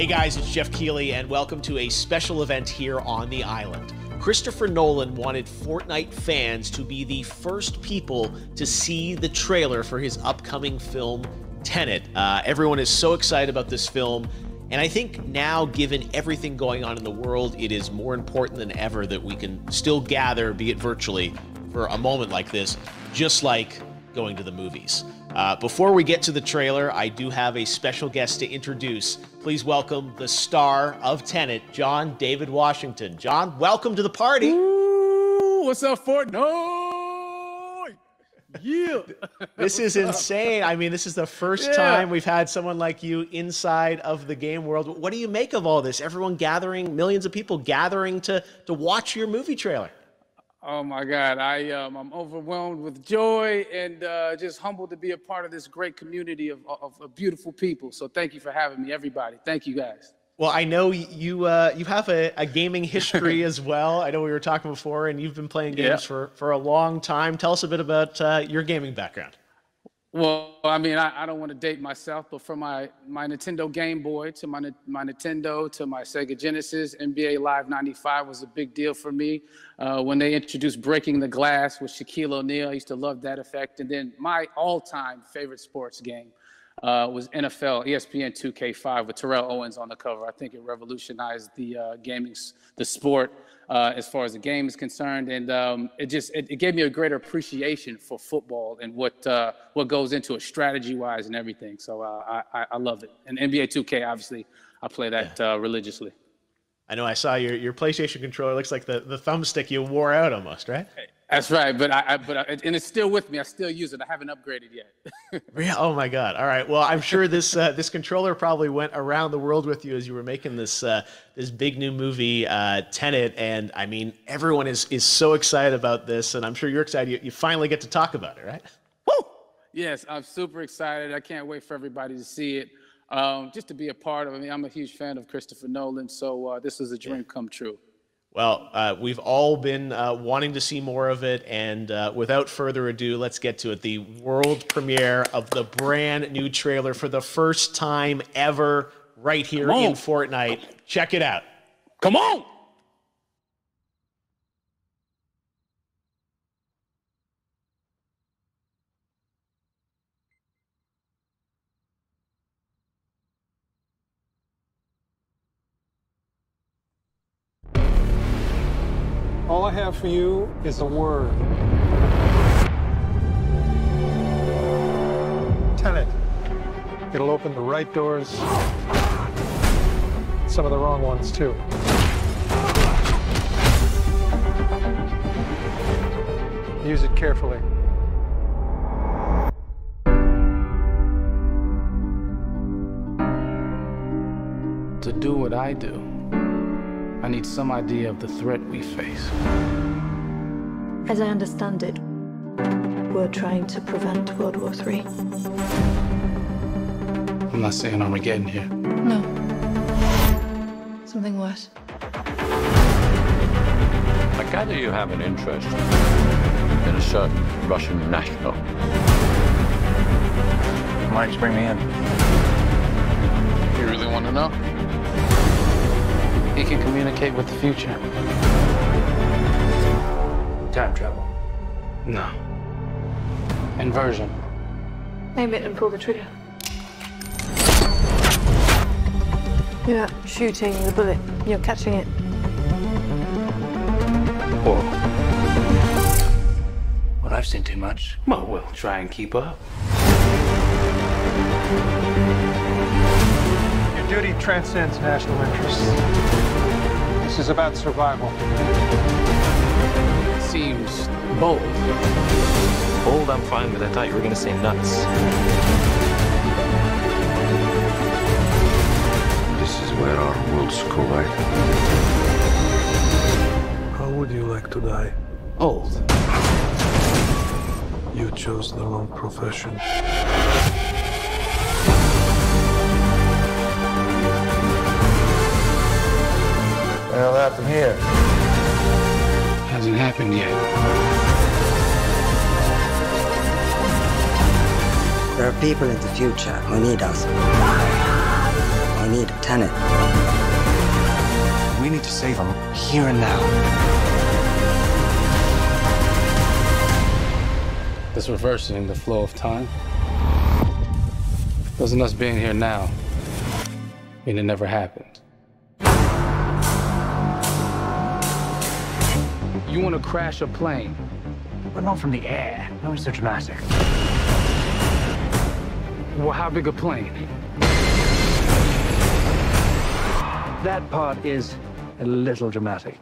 Hey guys, it's Jeff Keighley, and welcome to a special event here on the island. Christopher Nolan wanted Fortnite fans to be the first people to see the trailer for his upcoming film, TENET. Everyone is so excited about this film, and I think now, given everything going on in the world, it is more important than ever that we can still gather, be it virtually, for a moment like this, just like going to the movies. Before we get to the trailer, I do have a special guest to introduce. Please welcome the star of TENET, John David Washington. John, welcome to the party. Ooh, what's up, Fortnite? Yeah. This is insane. I mean, this is the first time we've had someone like you inside of the game world. What do you make of all this? Everyone gathering, millions of people gathering to watch your movie trailer. Oh my God, I'm overwhelmed with joy and just humbled to be a part of this great community of beautiful people. So thank you for having me, everybody. Thank you, guys. Well, I know you have a gaming history as well. I know we were talking before, and you've been playing games for a long time. Tell us a bit about your gaming background. Well, I mean, I don't want to date myself, but from my Nintendo Game Boy to my Nintendo to my Sega Genesis, NBA Live 95 was a big deal for me. When they introduced Breaking the Glass with Shaquille O'Neal, I used to love that effect. And then my all-time favorite sports game was NFL ESPN 2K5 with Terrell Owens on the cover. I think it revolutionized the the sport as far as the game is concerned, and it gave me a greater appreciation for football and what goes into it strategy-wise and everything. So I love it. And NBA 2K, obviously, I play that religiously. I know I saw your PlayStation controller. Looks like the thumbstick you wore out almost, right? That's right, but and it's still with me. I still use it. I haven't upgraded yet. Oh my God! All right. Well, I'm sure this controller probably went around the world with you as you were making this big new movie, TENET. And I mean, everyone is so excited about this, and I'm sure you're excited. You finally get to talk about it, right? Woo! Yes, I'm super excited. I can't wait for everybody to see it. Just to be a part of it. I mean, I'm a huge fan of Christopher Nolan, so this is a dream come true. Well, we've all been wanting to see more of it, and without further ado, let's get to it. The world premiere of the brand new trailer for the first time ever right here in Fortnite. Check it out. Come on! All I have for you is a word. TENET. It'll open the right doors, some of the wrong ones too. Use it carefully. To do what I do, I need some idea of the threat we face. As I understand it, we're trying to prevent World War III. I'm not saying Armageddon here. No. Something worse. I gather you have an interest in a certain Russian national. Why'd you bring me in? You really want to know? He can communicate with the future. Time travel. No. Inversion. Aim it and pull the trigger. You're not shooting the bullet, you're catching it. Whoa. Well, I've seen too much. Well, we'll try and keep up. Your duty transcends national interests. This is about survival. Seems bold. Bold, I'm fine with. I thought you were going to say nuts. This is where our worlds collide. How would you like to die? Old. You chose the wrong profession. Well, what happened here? Hasn't happened yet. There are people in the future who need us. I need Tenet. We need to save him here and now. This reversing the flow of time doesn't us being here now mean it never happened. You want to crash a plane? But not from the air. No, it's so dramatic. Well, how big a plane? That part is a little dramatic.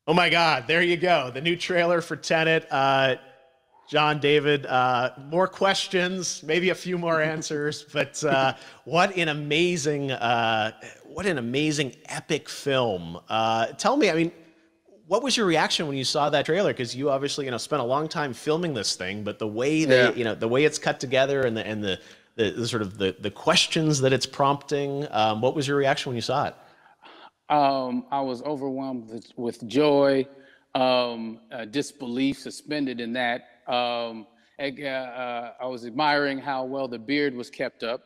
Oh my God, there you go. The new trailer for Tenet. John, David, more questions, maybe a few more answers, but what an amazing epic film. Tell me, I mean, what was your reaction when you saw that trailer? Because you obviously, spent a long time filming this thing, but the way the way it's cut together and the sort of the questions that it's prompting, what was your reaction when you saw it? I was overwhelmed with joy, disbelief, suspended in that. I was admiring how well the beard was kept up.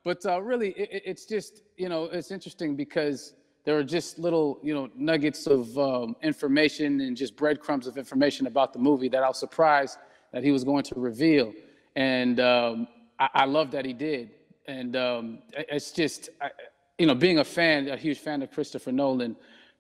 But really, it's just, it's interesting because there are just little, nuggets of information and just breadcrumbs of information about the movie that I was surprised that he was going to reveal. And I love that he did. And it's just, being a huge fan of Christopher Nolan,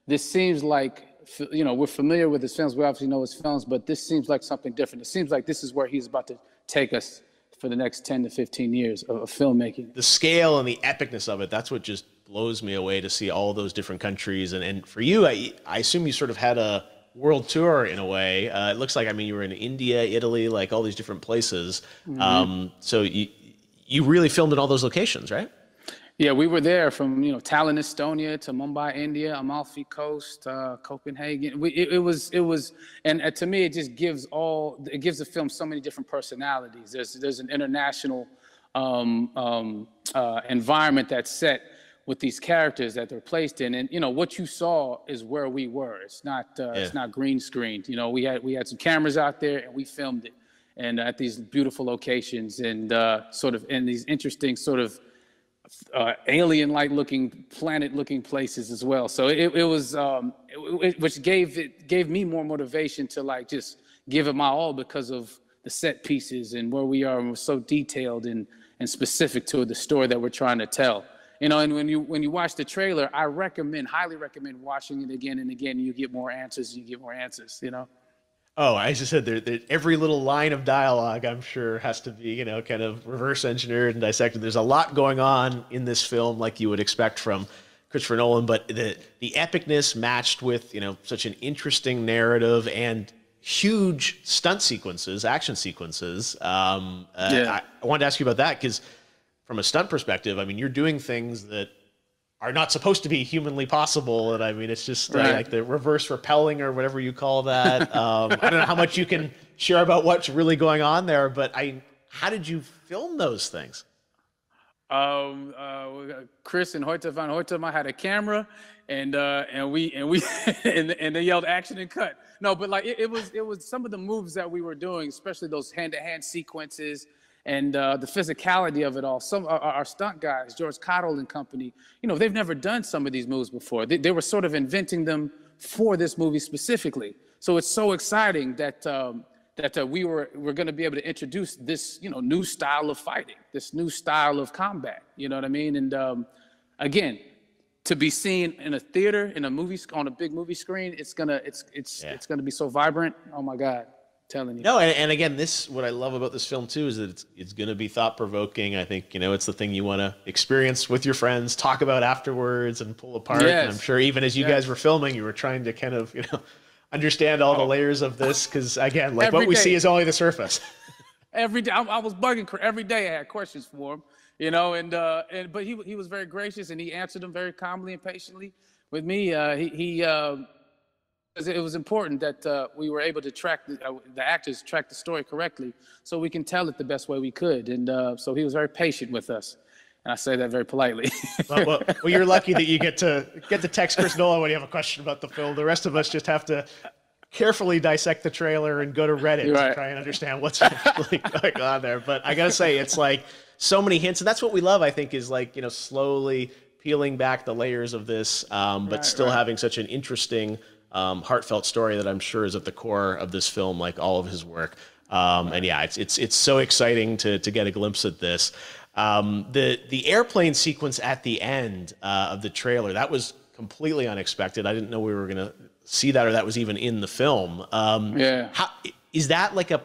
this seems like, we're familiar with his films. We obviously know his films, but this seems like something different. It seems like this is where he's about to take us for the next 10 to 15 years of filmmaking. The scale and the epicness of it, that's what just blows me away, to see all those different countries. And for you, I assume you sort of had a world tour in a way. It looks like, you were in India, Italy, like all these different places. Mm-hmm. So you really filmed in all those locations, right? Yeah, we were there from Tallinn, Estonia, to Mumbai, India, Amalfi Coast, Copenhagen. It was, and to me, it just gives the film so many different personalities. There's an international environment that's set with these characters that they're placed in, and what you saw is where we were. It's not green screened. We had some cameras out there and we filmed it, and at these beautiful locations and sort of in these interesting sort of alien-like looking, planet-looking places as well. So it was, which gave me more motivation to just give it my all, because of the set pieces and where we are, and we're so detailed and specific to the story that we're trying to tell. And when you watch the trailer, I highly recommend watching it again and again. You get more answers. Oh, I just said every little line of dialogue, I'm sure, has to be, kind of reverse engineered and dissected. There's a lot going on in this film, like you would expect from Christopher Nolan, but the epicness matched with, such an interesting narrative and huge stunt sequences, action sequences. I wanted to ask you about that, because from a stunt perspective, you're doing things that are not supposed to be humanly possible. And it's just like the reverse rappelling or whatever you call that. I don't know how much you can share about what's really going on there, but how did you film those things? Chris and Hoyte van Hoytema had a camera, and they yelled action and cut. No, but it was some of the moves that we were doing, especially those hand-to-hand sequences, and the physicality of it all. Some our stunt guys, George Cottle and company, they've never done some of these moves before. They were sort of inventing them for this movie specifically. So it's so exciting that we're going to be able to introduce this new style of fighting, this new style of combat. You know what I mean? And again, to be seen in a theater, in a movie, on a big movie screen, it's gonna be so vibrant. Oh my God. Telling you. No, and again, what I love about this film too is that it's going to be thought-provoking. I think it's the thing you want to experience with your friends, talk about afterwards, and pull apart. Yes. And I'm sure even as you guys were filming, you were trying to kind of understand all the layers of this, because again, like what we see is only the surface. Every day, I was bugging every day. I had questions for him, but he was very gracious, and he answered them very calmly and patiently with me. It was important that we were able to track the actors track the story correctly, so we can tell it the best way we could. And so he was very patient with us. And I say that very politely. Well, you're lucky that you get to text Chris Nolan when you have a question about the film. The rest of us just have to carefully dissect the trailer and go to Reddit to try and understand what's actually going on there. But I gotta say, it's like so many hints, and that's what we love, I think, is like, slowly peeling back the layers of this, but still having such an interesting, heartfelt story that I'm sure is at the core of this film, like all of his work. And yeah, it's so exciting to get a glimpse at this. The airplane sequence at the end of the trailer, that was completely unexpected. I didn't know we were gonna see that, or that was even in the film. How is that, like a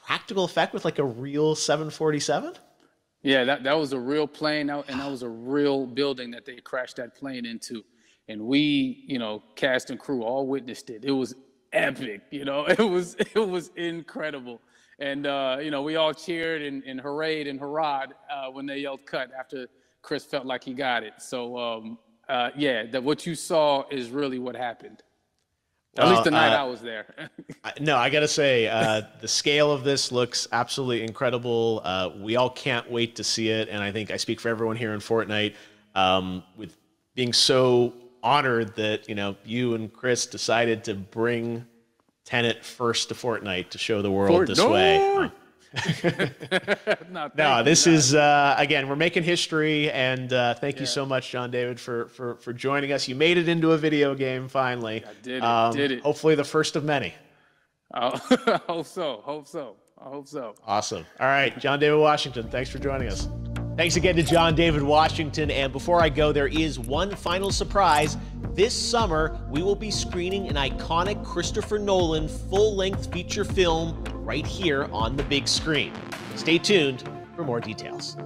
practical effect with like a real 747? Yeah, that was a real plane, and that was a real building that they crashed that plane into. And we, cast and crew all witnessed it. It was epic, it was incredible. And, we all cheered and hurrayed and hurrahed when they yelled cut after Chris felt like he got it. So, what you saw is really what happened. At least the night I was there. No, I got to say, the scale of this looks absolutely incredible. We all can't wait to see it. And I think I speak for everyone here in Fortnite with being so honored that, you and Chris decided to bring TENET first to Fortnite to show the world this way. No, this is, again, we're making history, and thank you so much, John David, for joining us. You made it into a video game, finally. I did it. Hopefully the first of many. I hope so. Awesome. All right, John David Washington, thanks for joining us. Thanks again to John David Washington, and before I go, there is one final surprise. This summer, we will be screening an iconic Christopher Nolan full-length feature film right here on the big screen. Stay tuned for more details.